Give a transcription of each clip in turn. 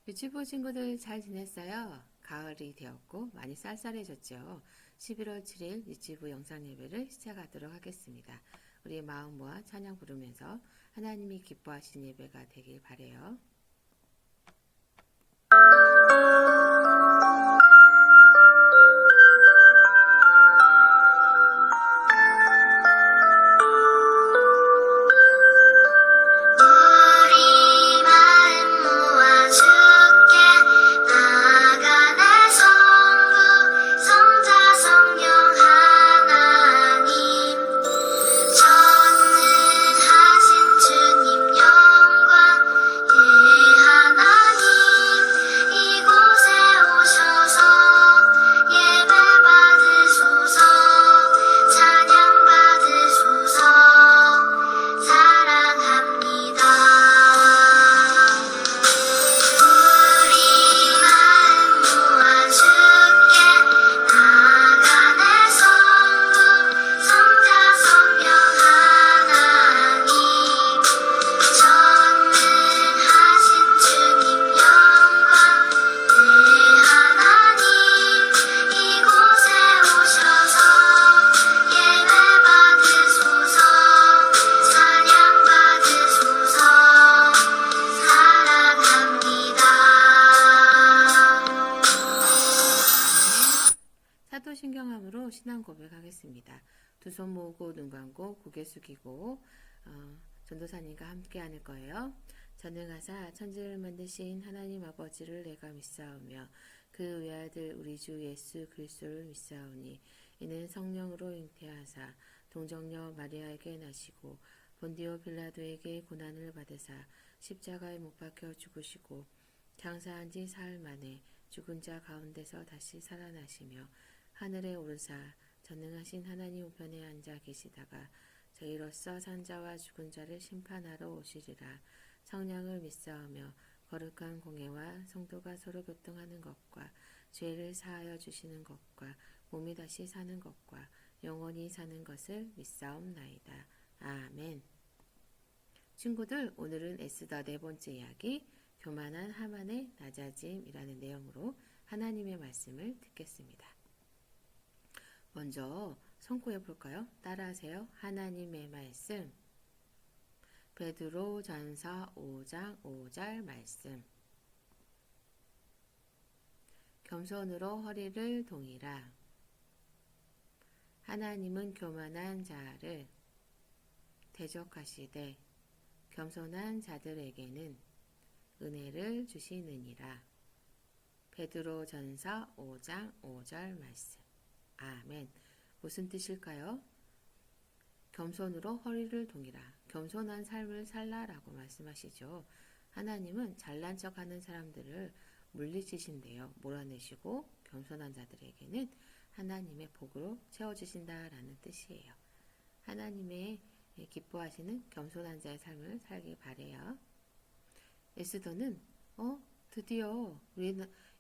유치부 친구들 잘 지냈어요? 가을이 되었고 많이 쌀쌀해졌죠. 11월 7일 유치부 영상 예배를 시작하도록 하겠습니다. 우리의 마음 모아 찬양 부르면서 하나님이 기뻐하신 예배가 되길 바래요. 사도신경함으로 신앙 고백하겠습니다. 두 손 모으고 눈 감고 고개 숙이고 전도사님과 함께 하는 거예요. 전능하사 천지를 만드신 하나님 아버지를 내가 믿사오며 그 외아들 우리 주 예수 그리스도를 믿사오니 이는 성령으로 잉태하사 동정녀 마리아에게 나시고 본디오 빌라도에게 고난을 받으사 십자가에 못 박혀 죽으시고 장사한 지 사흘 만에 죽은 자 가운데서 다시 살아나시며 하늘에 오르사 전능하신 하나님 우편에 앉아 계시다가 저희로서 산자와 죽은 자를 심판하러 오시리라. 성령을 믿사오며 거룩한 공예와 성도가 서로 교통하는 것과 죄를 사하여 주시는 것과 몸이 다시 사는 것과 영원히 사는 것을 믿사옵나이다. 아멘. 친구들, 오늘은 에스더 네 번째 이야기 교만한 하만의 낮아짐이라는 내용으로 하나님의 말씀을 듣겠습니다. 먼저 선고해 볼까요? 따라하세요. 하나님의 말씀. 베드로 전서 5장 5절 말씀. 겸손으로 허리를 동이라. 하나님은 교만한 자를 대적하시되 겸손한 자들에게는 은혜를 주시느니라. 베드로 전서 5장 5절 말씀. 아멘. 무슨 뜻일까요? 겸손으로 허리를 동이라. 겸손한 삶을 살라라고 말씀하시죠. 하나님은 잘난 척하는 사람들을 물리치신대요. 몰아내시고 겸손한 자들에게는 하나님의 복으로 채워주신다라는 뜻이에요. 하나님의 기뻐하시는 겸손한 자의 삶을 살길 바래요. 에스더는 드디어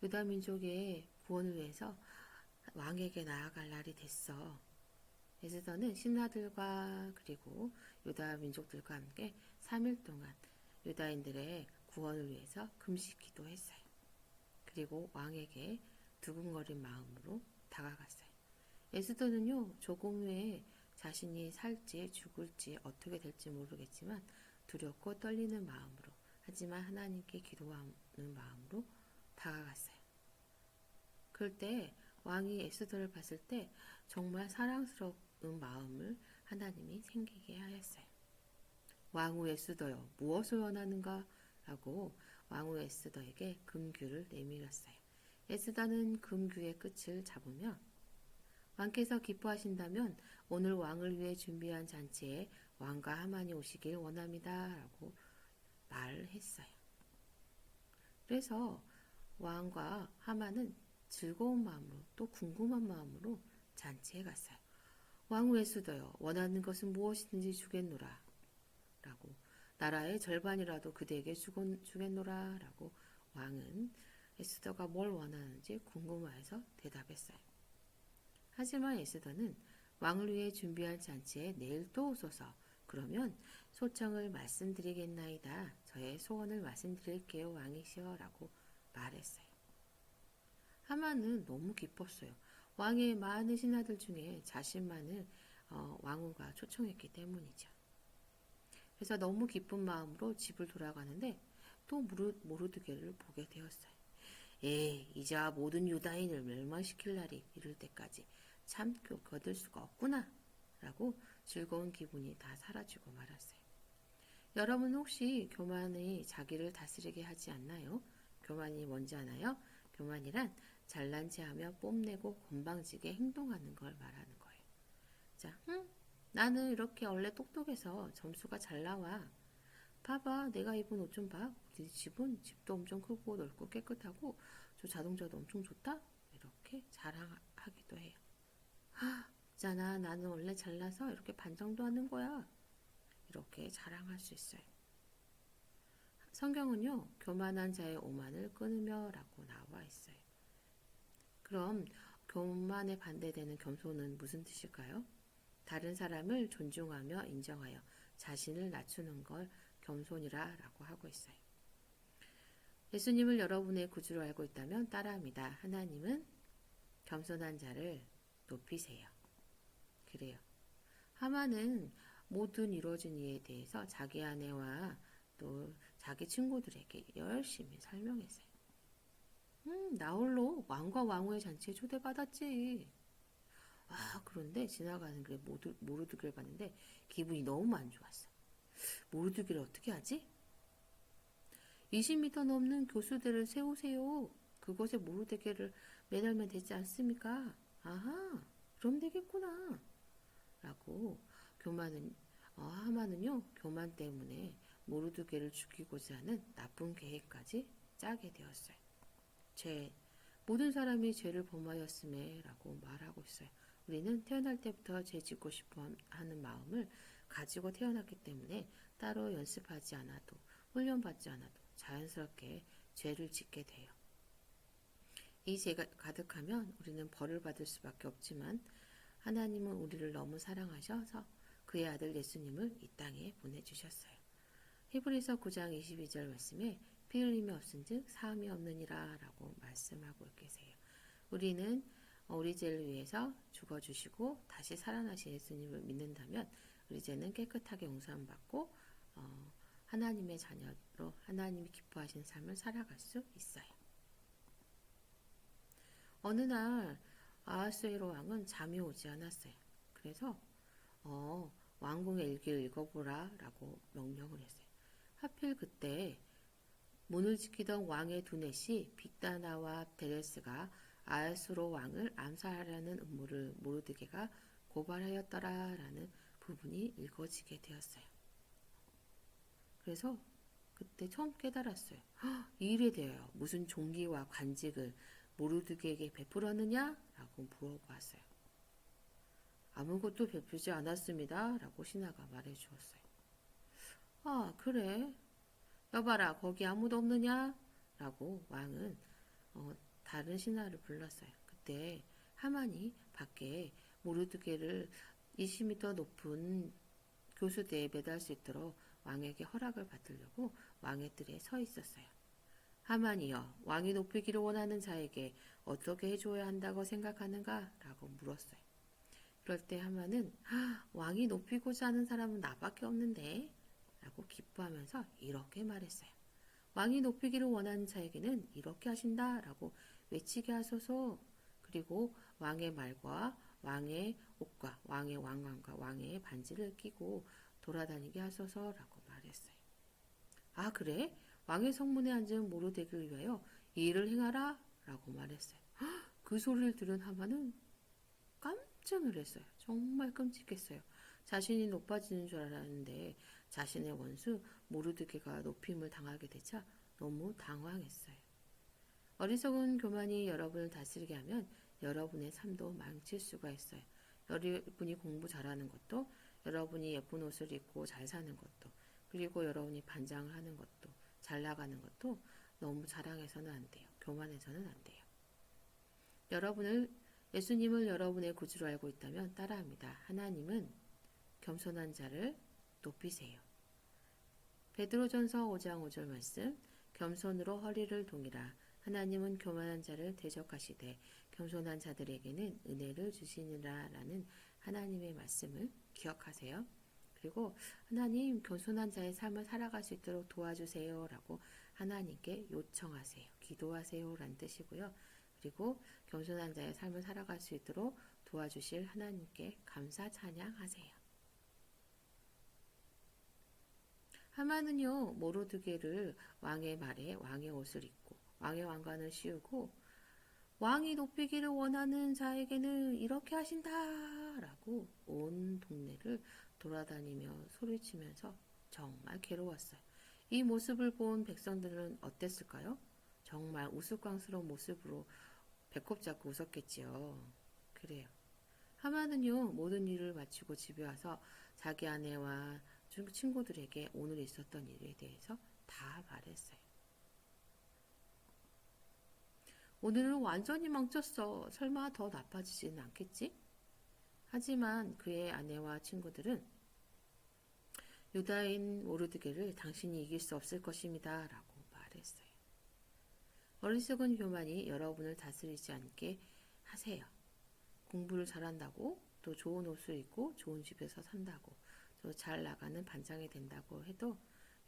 유다 민족의 구원을 위해서 왕에게 나아갈 날이 됐어. 에스더는 신하들과 그리고 유다 민족들과 함께 3일 동안 유다인들의 구원을 위해서 금식 기도했어요. 그리고 왕에게 두근거린 마음으로 다가갔어요. 에스더는요, 조공 후에 자신이 살지 죽을지 어떻게 될지 모르겠지만 두렵고 떨리는 마음으로, 하지만 하나님께 기도하는 마음으로 다가갔어요. 그럴 때 왕이 에스더를 봤을 때 정말 사랑스러운 마음을 하나님이 생기게 하였어요. 왕후 에스더여, 무엇을 원하는가? 라고 왕후 에스더에게 금규를 내밀었어요. 에스더는 금규의 끝을 잡으며 왕께서 기뻐하신다면 오늘 왕을 위해 준비한 잔치에 왕과 하만이 오시길 원합니다. 라고 말을 했어요. 그래서 왕과 하만은 즐거운 마음으로 또 궁금한 마음으로 잔치에 갔어요. 왕후 에스더여, 원하는 것은 무엇이든지 주겠노라. 라고, 나라의 절반이라도 그대에게 주겠노라. 라고 왕은 에스더가 뭘 원하는지 궁금해서 대답했어요. 하지만 에스더는 왕을 위해 준비한 잔치에 내일 또 오소서. 그러면 소청을 말씀드리겠나이다. 저의 소원을 말씀드릴게요, 왕이시여. 라고 말했어요. 하만은 너무 기뻤어요. 왕의 많은 신하들 중에 자신만을 왕후가 초청했기 때문이죠. 그래서 너무 기쁜 마음으로 집을 돌아가는데 또 모르드게를 보게 되었어요. 이제와 모든 유다인을 멸망시킬 날이 이를 때까지 참 거들 수가 없구나 라고 즐거운 기분이 다 사라지고 말았어요. 여러분 혹시 교만이 자기를 다스리게 하지 않나요? 교만이 뭔지 아나요? 교만이란 잘난 체하며 뽐내고 건방지게 행동하는 걸 말하는 거예요. 자, 나는 이렇게 원래 똑똑해서 점수가 잘 나와. 봐봐, 내가 입은 옷 좀 봐. 우리 집도 엄청 크고 넓고 깨끗하고 저 자동차도 엄청 좋다. 이렇게 자랑하기도 해요. 있잖아, 나는 원래 잘나서 이렇게 반성도 하는 거야. 이렇게 자랑할 수 있어요. 성경은요, 교만한 자의 오만을 끊으며 라고 나와 있어요. 그럼 교만에 반대되는 겸손은 무슨 뜻일까요? 다른 사람을 존중하며 인정하여 자신을 낮추는 걸 겸손이라 라고 하고 있어요. 예수님을 여러분의 구주로 알고 있다면 따라합니다. 하나님은 겸손한 자를 높이세요. 그래요. 하만은 모든 이루어진 일에 대해서 자기 아내와 또 자기 친구들에게 열심히 설명했어요. 나 홀로 왕과 왕후의 잔치에 초대받았지. 그런데 지나가는 길에 모르드게를 봤는데 기분이 너무 안 좋았어. 모르드게를 어떻게 하지? 20m 넘는 교수대를 세우세요. 그곳에 모르드게를 매달면 되지 않습니까? 아하, 그럼 되겠구나. 라고 하만은요, 교만 때문에 모르드게를 죽이고자 하는 나쁜 계획까지 짜게 되었어요. 모든 사람이 죄를 범하였음에 라고 말하고 있어요. 우리는 태어날 때부터 죄 짓고 싶어 하는 마음을 가지고 태어났기 때문에 따로 연습하지 않아도 훈련받지 않아도 자연스럽게 죄를 짓게 돼요. 이 죄가 가득하면 우리는 벌을 받을 수밖에 없지만 하나님은 우리를 너무 사랑하셔서 그의 아들 예수님을 이 땅에 보내주셨어요. 히브리서 9장 22절 말씀에 피 흘림이 없은즉 사함이 없느니라 라고 말씀하고 계세요. 우리는 우리 죄를 위해서 죽어주시고 다시 살아나신 예수님을 믿는다면 우리 죄는 깨끗하게 용서함 받고 하나님의 자녀로 하나님이 기뻐하시는 삶을 살아갈 수 있어요. 어느 날 아하수에로 왕은 잠이 오지 않았어요. 그래서 왕궁의 일기를 읽어보라 라고 명령을 했어요. 하필 그때 문을 지키던 왕의 두넷이 빅다나와 데레스가 아하수에로 왕을 암살하려는 음모를 모르드게가 고발하였더라라는 부분이 읽어지게 되었어요. 그래서 그때 처음 깨달았어요. 이 일에 대하여 무슨 종기와 관직을 모르드게에게 베풀었느냐? 라고 물어봤어요. 아무것도 베풀지 않았습니다. 라고 신하가 말해주었어요. 그래? 여봐라, 거기 아무도 없느냐? 라고 왕은 다른 신하를 불렀어요. 그때 하만이 밖에 모르드게를 20m 높은 교수대에 매달 수 있도록 왕에게 허락을 받으려고 왕의 뜰에 서 있었어요. 하만이여, 왕이 높이기를 원하는 자에게 어떻게 해줘야 한다고 생각하는가? 라고 물었어요. 그럴 때 하만은 왕이 높이고자 하는 사람은 나밖에 없는데 라고 기뻐하면서 이렇게 말했어요. 왕이 높이기를 원하는 자에게는 이렇게 하신다 라고 외치게 하소서. 그리고 왕의 말과 왕의 옷과 왕의 왕관과 왕의 반지를 끼고 돌아다니게 하소서라고 말했어요. 그래? 왕의 성문에 앉은 모르드게를 위하여 이 일을 행하라 라고 말했어요. 그 소리를 들은 하만은 깜짝 놀랐어요. 정말 끔찍했어요. 자신이 높아지는 줄 알았는데 자신의 원수 모르드게가 높임을 당하게 되자 너무 당황했어요. 어리석은 교만이 여러분을 다스리게 하면 여러분의 삶도 망칠 수가 있어요. 여러분이 공부 잘하는 것도, 여러분이 예쁜 옷을 입고 잘 사는 것도, 그리고 여러분이 반장을 하는 것도, 잘 나가는 것도 너무 자랑해서는 안 돼요. 교만해서는 안 돼요. 예수님을 여러분의 구주로 알고 있다면 따라합니다. 하나님은 겸손한 자를 높이세요. 베드로전서 5장 5절 말씀, 겸손으로 허리를 동이라. 하나님은 교만한 자를 대적하시되 겸손한 자들에게는 은혜를 주시니라 라는 하나님의 말씀을 기억하세요. 그리고 하나님 겸손한 자의 삶을 살아갈 수 있도록 도와주세요 라고 하나님께 요청하세요. 기도하세요 라는 뜻이고요. 그리고 겸손한 자의 삶을 살아갈 수 있도록 도와주실 하나님께 감사 찬양하세요. 하만은요 모르드게를 왕의 말에 왕의 옷을 입고 왕의 왕관을 씌우고 왕이 높이기를 원하는 자에게는 이렇게 하신다 라고 온 동네를 돌아다니며 소리치면서 정말 괴로웠어요. 이 모습을 본 백성들은 어땠을까요? 정말 우스꽝스러운 모습으로 배꼽 잡고 웃었겠지요. 그래요. 하만은요 모든 일을 마치고 집에 와서 자기 아내와 친구들에게 오늘 있었던 일에 대해서 다 말했어요. 오늘은 완전히 망쳤어. 설마 더 나빠지지는 않겠지? 하지만 그의 아내와 친구들은 유다인 모르드게를 당신이 이길 수 없을 것입니다. 라고 말했어요. 어리석은 교만이 여러분을 다스리지 않게 하세요. 공부를 잘한다고 또 좋은 옷을 입고 좋은 집에서 산다고 또 잘 나가는 반장이 된다고 해도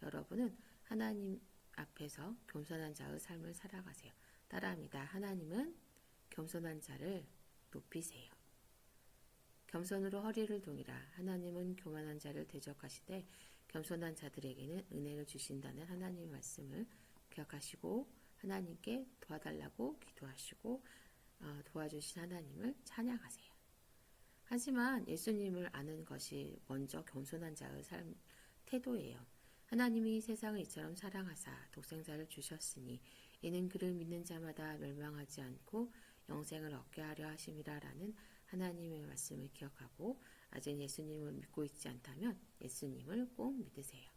여러분은 하나님 앞에서 겸손한 자의 삶을 살아가세요. 따라합니다. 하나님은 겸손한 자를 높이세요. 겸손으로 허리를 동이라. 하나님은 교만한 자를 대적하시되 겸손한 자들에게는 은혜를 주신다는 하나님의 말씀을 기억하시고 하나님께 도와달라고 기도하시고 도와주신 하나님을 찬양하세요. 하지만 예수님을 아는 것이 먼저 겸손한 자의 삶 태도예요. 하나님이 세상을 이처럼 사랑하사 독생자를 주셨으니 이는 그를 믿는 자마다 멸망하지 않고 영생을 얻게 하려 하심이라 라는 하나님의 말씀을 기억하고 아직 예수님을 믿고 있지 않다면 예수님을 꼭 믿으세요.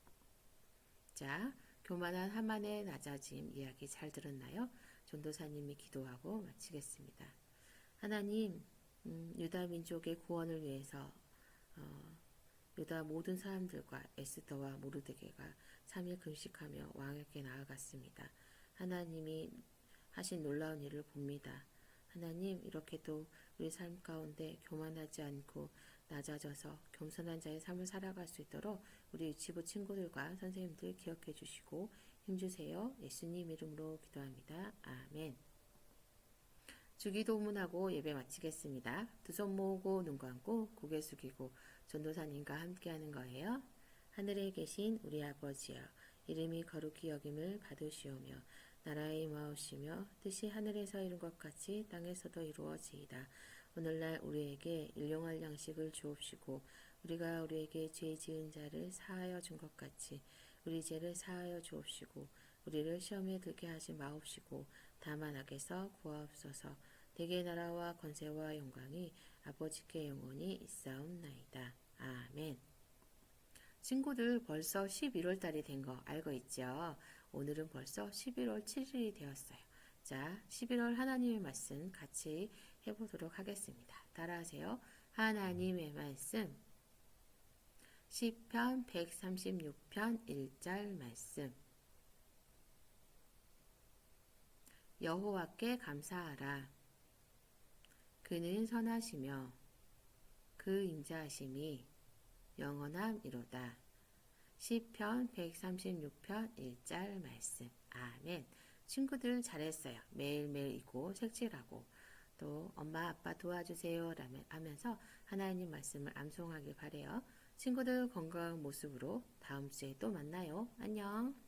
자, 교만한 하만의 낮아짐 이야기 잘 들었나요? 전도사님이 기도하고 마치겠습니다. 하나님, 유다 민족의 구원을 위해서 유다 모든 사람들과 에스더와 모르드게가 3일 금식하며 왕에게 나아갔습니다. 하나님이 하신 놀라운 일을 봅니다. 하나님, 이렇게도 우리 삶 가운데 교만하지 않고 낮아져서 겸손한 자의 삶을 살아갈 수 있도록 우리 유치부 친구들과 선생님들 기억해 주시고 힘주세요. 예수님 이름으로 기도합니다. 아멘. 주기도문하고 예배 마치겠습니다. 두 손 모으고 눈 감고 고개 숙이고 전도사님과 함께하는 거예요. 하늘에 계신 우리 아버지여, 이름이 거룩히 여김을 받으시오며 나라의 임하오시며 뜻이 하늘에서 이룬 것 같이 땅에서도 이루어지이다. 오늘날 우리에게 일용할 양식을 주옵시고 우리가 우리에게 죄 지은 자를 사하여 준 것 같이 우리 죄를 사하여 주옵시고 우리를 시험에 들게 하지 마옵시고 다만 악에서 구하옵소서. 대개 나라와 권세와 영광이 아버지께 영원히 있사옵나이다. 아멘. 친구들 벌써 11월 달이 된 거 알고 있죠? 오늘은 벌써 11월 7일이 되었어요. 자, 11월 하나님의 말씀 같이 해보도록 하겠습니다. 따라하세요. 하나님의 말씀 시편 136편 1절 말씀 여호와께 감사하라. 그는 선하시며 그 인자하심이 영원함이로다. 시편 136편 1절 말씀. 아멘. 친구들 잘했어요. 매일매일 읽고 색칠하고 또 엄마 아빠 도와주세요 하면서 하나님 말씀을 암송하길 바래요. 친구들 건강한 모습으로 다음 주에 또 만나요. 안녕.